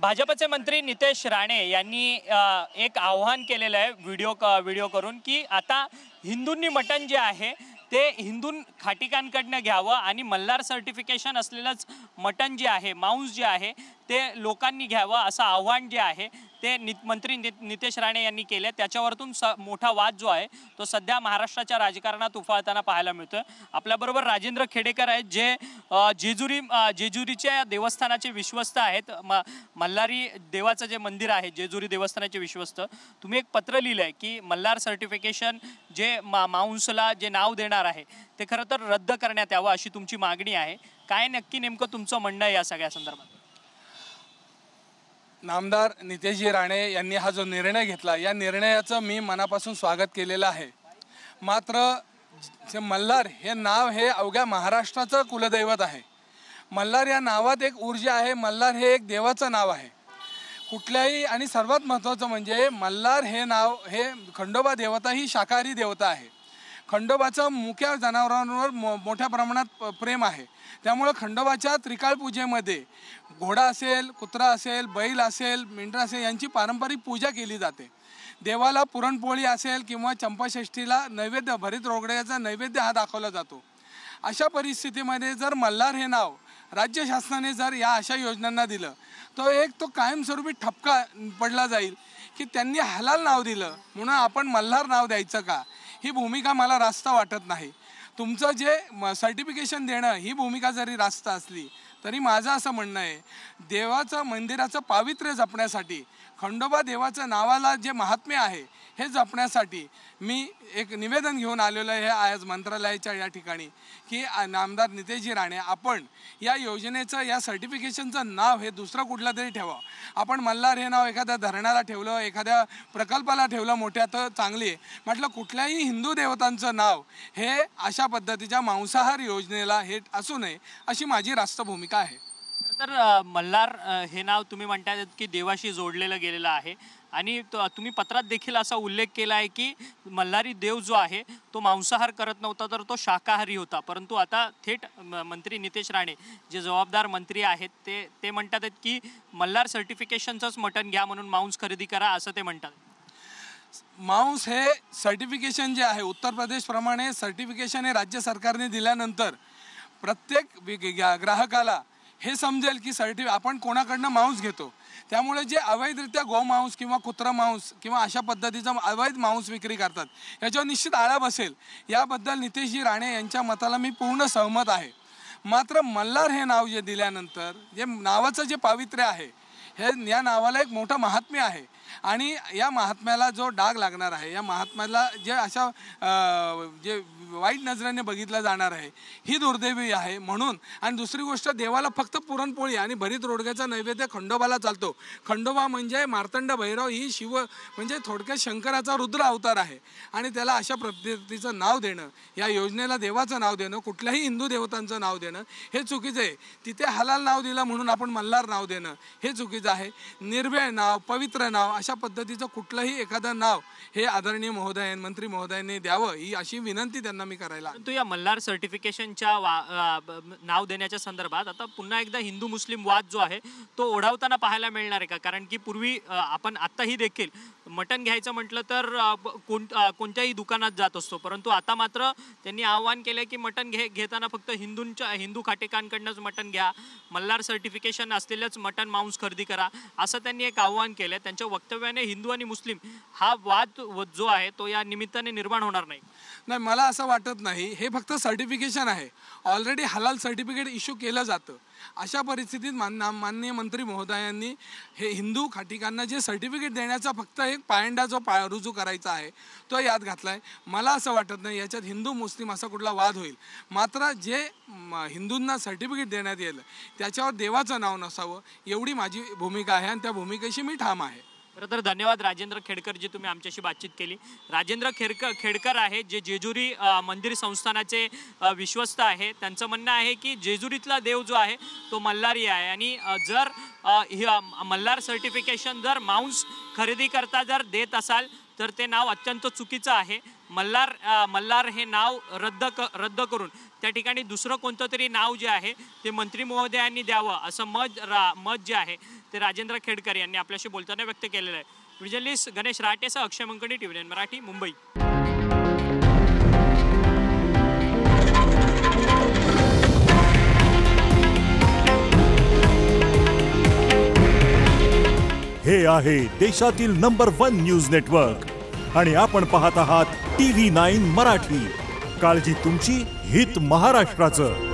भाजपचे मंत्री नितेश राणे यांनी एक आव्हान केलेलं आहे व्हिडिओ करून की आता हिंदूंनी मटण जे आहे ते हिंदू खाटिकांकडनं घ्यावं आणि मल्हार सर्टिफिकेशन असलेलंच मटण जे आहे मांस जे आहे ते लोकांनी घ्यावं असं आव्हान जे आहे ते मंत्री नितेश राणे यांनी केले। त्याच्यावरतून मोठा वाद जो आहे तो सध्या महाराष्ट्राच्या राजकारणात उफाळताना पाहायला मिळतोय। आपल्याबरोबर राजेंद्र खेडेकर आहेत जे जेजुरीच्या देवस्थानाचे विश्वस्त आहेत। मल्हारी देवाचं जे मंदिर आहे जेजुरी देवस्थानाचे विश्वस्त, तुम्ही एक पत्र लिहिलंय की मल्हार सर्टिफिकेशन जे मांसला जे नाव देणार आहे ते खरं तर रद्द करण्यात यावं अशी तुमची मागणी आहे। काय नक्की नेमकं तुमचं म्हणणं आहे या सगळ्या संदर्भात? नामदार नितेशजी राणे यांनी हा जो निर्णय घेतला या निर्णयाचं मी मनापासून स्वागत केलेलं आहे। मात्र मल्हार हे नाव हे अवघ्या महाराष्ट्राचं कुलदैवत आहे। मल्हार या नावात एक ऊर्जा आहे। मल्हार हे एक देवाचं नाव आहे कुठल्याही, आणि सर्वात महत्त्वाचं म्हणजे मल्हार हे नाव हे खंडोबा देवता ही शाकाहारी देवता आहे। खंडोबाचं मुख्य जनावरांवर मोठ्या प्रमाणात प्रेम आहे। त्यामुळे खंडोबाच्या त्रिकाळ पूजेमध्ये घोडा असेल, कुत्रा असेल, बैल असेल, मेंढरा असेल यांची पारंपरिक पूजा केली जाते। देवाला पुरणपोळी असेल किंवा चंपाषष्ठीला नैवेद्य भरीत रोगड्याचा नैवेद्य हा दाखवला जातो। अशा परिस्थितीमध्ये जर मल्हार हे नाव राज्य शासनाने जर या अशा योजनांना दिलं तो कायमस्वरूपी ठपका पडला जाईल की त्यांनी हलाल नाव दिलं म्हणून आपण मल्हार नाव द्यायचं का, ही भूमिका मला रास्त वाटत नाही। तुमचं जे सर्टिफिकेशन देणं ही भूमिका जरी रास्त असली तरी माझं असं म्हणणं आहे देवाचं मंदिराचं पावित्र्य जपण्यासाठी, खंडोबा देवाचं नावाला जे महात्म्य आहे हे जपण्यासाठी मी एक निवेदन घेऊन आलेलो आहे आज मंत्रालयाच्या या ठिकाणी की नामदार नितेशजी राणे आपण या योजनेचं या सर्टिफिकेशनचं नाव हे दुसरं कुठलं तरी ठेवा। आपण मल्हार हे नाव एखाद्या धरणाला ठेवलं, एखाद्या प्रकल्पाला ठेवलं मोठ्या तर चांगली आहे। म्हटलं कुठल्याही हिंदू देवतांचं नाव हे अशा पद्धतीच्या मांसाहार योजनेला हे असू नये अशी माझी रास्त भूमिका आहे। तर मल्हार हे नाव तुम्ही म्हणताय की देवाशी जोडलेलं गेलेलं आहे आणि तुम्ही पत्रात देखील असा उल्लेख केला आहे की मल्हारी देव जो आहे तो मांसाहार करत नव्हता तर तो शाकाहारी होता। परंतु आता थेट मंत्री नितेश राणे जे जबाबदार मंत्री आहेत ते म्हणतात की मल्हार सर्टिफिकेशनचंच मटण घ्या म्हणून मांस खरेदी करा असं ते म्हणतात। मांस हे सर्टिफिकेशन जे आहे उत्तर प्रदेशप्रमाणे सर्टिफिकेशन हे राज्य सरकारने दिल्यानंतर प्रत्येक ग्राहकाला हे समजेल की आपण कोणाकडनं मांस घेतो। त्यामुळे जे अवैधरित्या गोमांस किंवा कुत्रा मांस किंवा अशा पद्धतीचा अवैध मांस विक्री करतात याच्यावर निश्चित आळा बसेल। याबद्दल नितेशजी राणे यांच्या मताला मी पूर्ण सहमत आहे। मात्र मल्हार हे नाव जे दिल्यानंतर जे नावाचं जे पावित्र्य आहे हे या नावाला एक मोठं महात्म्य आहे आणि या महात्म्याला जो डाग लागणार आहे, या महात्म्याला जे अशा जे वाईट नजरेने बघितलं जाणार आहे ही दुर्दैवी आहे म्हणून। आणि दुसरी गोष्ट देवाला फक्त पुरणपोळी आणि भरीत रोडग्याचा नैवेद्य खंडोबाला चालतो। खंडोबा म्हणजे मार्तंड भैरव ही शिव म्हणजे थोडक्यात शंकराचा रुद्र अवतार आहे आणि त्याला अशा पद्धतीचं नाव देणं, या योजनेला देवाचं नाव देणं, कुठल्याही हिंदू देवतांचं नाव देणं हे चुकीचं आहे। तिथे हलाल नाव दिलं म्हणून आपण मल्हार नाव देणं हे चुकीचं आहे। निर्भय नाव, पवित्र नाव अशा पद्धतीचं कुठलंही एखादं नाव हे आदरणीय मंत्री महोदयांनी द्यावं ही अशी विनंती त्यांना मी करायला। परंतु या मल्हार सर्टिफिकेशनच्या नाव देण्याच्या संदर्भात आता पुन्हा एकदा हिंदू मुस्लिम वाद जो आहे तो ओढावताना पाहायला मिळणार आहे का? कारण की पूर्वी आपण आत्ताही देखील मटण घ्यायचं म्हटलं तर कोणत्याही दुकानात जात असतो, परंतु आता मात्र त्यांनी आवाहन केलं की मटण घेताना फक्त हिंदू खाटेकांकडनंच मटण घ्या, मल्हार सर्टिफिकेशन असलेलंच मटण मांस खरेदी करा असं त्यांनी एक आवाहन केलं। त्यांच्या वक्तव्याने हिंदू आणि मुस्लिम हा वाद जो आहे तो या निमित्ताने निर्माण होणार नाही। मला असं वाटत नाही। हे फक्त सर्टिफिकेशन आहे, ऑलरेडी हलाल सर्टिफिकेट इश्यू केलं जातं। अशा परिस्थितीत माननीय मंत्री महोदयांनी हे हिंदू खाटिकांना जे सर्टिफिकेट देण्याचा फक्त एक पायंडा जो रुजू करायचा आहे तो यात घातला आहे। मला असं वाटत नाही याच्यात हिंदू मुस्लिम असा कुठला वाद होईल। मात्र जे हिंदूंना सर्टिफिकेट देण्यात येईल त्याच्यावर देवाचं नाव नसावं एवढी माझी भूमिका आहे आणि त्या भूमिकेशी मी ठाम आहे। खरं तर धन्यवाद राजेंद्र खेडकर जी तुम्ही आमच्याशी बातचीत केली। राजेंद्र खेडकर आहे जे जेजुरी मंदिर संस्थानाचे विश्वस्त आहे। त्यांचं म्हणणं आहे की जेजुरीतला देव जो आहे तो मल्हारी आहे आणि जर मल्हार सर्टिफिकेशन जर मांस खरेदी करता जर देत असाल तर ते नाव अत्यंत चुकीचं आहे। मल्हार हे नाव रद्द करून त्या ठिकाणी दुसरं कोणतं तरी नाव जे आहे ते मंत्री महोदयांनी द्यावं असं मत जे आहे ते राजेंद्र खेडकर यांनी आपल्याशी बोलताना व्यक्त केलेलं आहे. विजर्नलिस्ट गणेश राटेसह अक्षय मंकणी, TVN मराठी, मुंबई. हे आहे देशातील नंबर 1 न्यूज नेटवर्क आणि आपण पाहत आहात TV9 मराठी. काळजी तुमची, हित महाराष्ट्राचं.